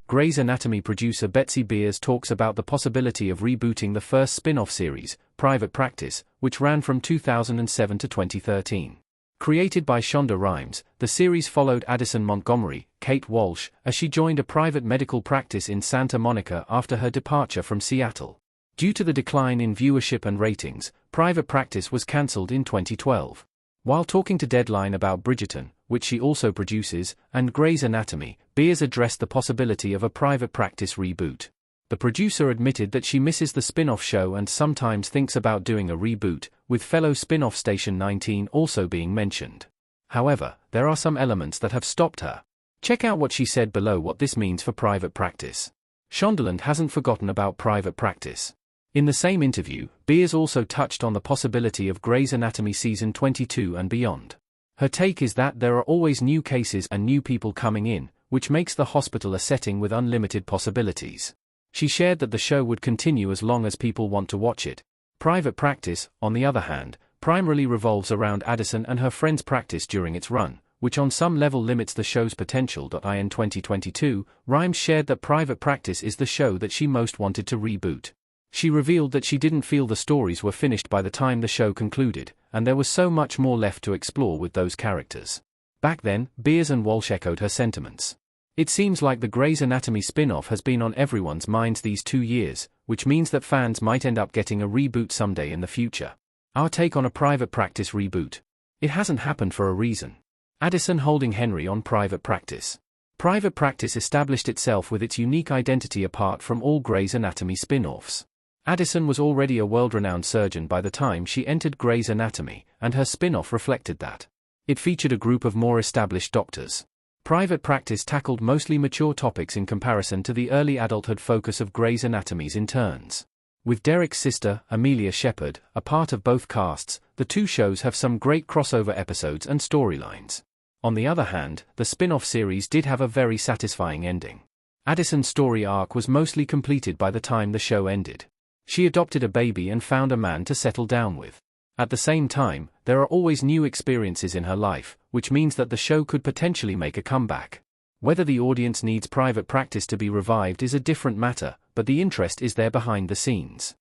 Grey's Anatomy producer Betsy Beers talks about the possibility of rebooting the first spin-off series, Private Practice, which ran from 2007 to 2013. Created by Shonda Rhimes, the series followed Addison Montgomery, Kate Walsh, as she joined a private medical practice in Santa Monica after her departure from Seattle. Due to the decline in viewership and ratings, Private Practice was cancelled in 2012. While talking to Deadline about Bridgerton, which she also produces, and Grey's Anatomy, Beers addressed the possibility of a Private Practice reboot. The producer admitted that she misses the spin-off show and sometimes thinks about doing a reboot, with fellow spin-off Station 19 also being mentioned. However, there are some elements that have stopped her. Check out what she said below what this means for Private Practice. Shondaland hasn't forgotten about Private Practice. In the same interview, Beers also touched on the possibility of Grey's Anatomy Season 22 and beyond. Her take is that there are always new cases and new people coming in, which makes the hospital a setting with unlimited possibilities. She shared that the show would continue as long as people want to watch it. Private Practice, on the other hand, primarily revolves around Addison and her friend's practice during its run, which on some level limits the show's potential. In 2022, Rhimes shared that Private Practice is the show that she most wanted to reboot. She revealed that she didn't feel the stories were finished by the time the show concluded, and there was so much more left to explore with those characters. Back then, Beers and Walsh echoed her sentiments. It seems like the Grey's Anatomy spin-off has been on everyone's minds these 2 years, which means that fans might end up getting a reboot someday in the future. Our take on a Private Practice reboot. It hasn't happened for a reason. Addison holding Henry on Private Practice. Private Practice established itself with its unique identity apart from all Grey's Anatomy spin-offs. Addison was already a world-renowned surgeon by the time she entered Grey's Anatomy, and her spin-off reflected that. It featured a group of more established doctors. Private Practice tackled mostly mature topics in comparison to the early adulthood focus of Grey's Anatomy's interns. With Derek's sister, Amelia Shepherd, a part of both casts, the two shows have some great crossover episodes and storylines. On the other hand, the spin-off series did have a very satisfying ending. Addison's story arc was mostly completed by the time the show ended. She adopted a baby and found a man to settle down with. At the same time, there are always new experiences in her life, which means that the show could potentially make a comeback. Whether the audience needs Private Practice to be revived is a different matter, but the interest is there behind the scenes.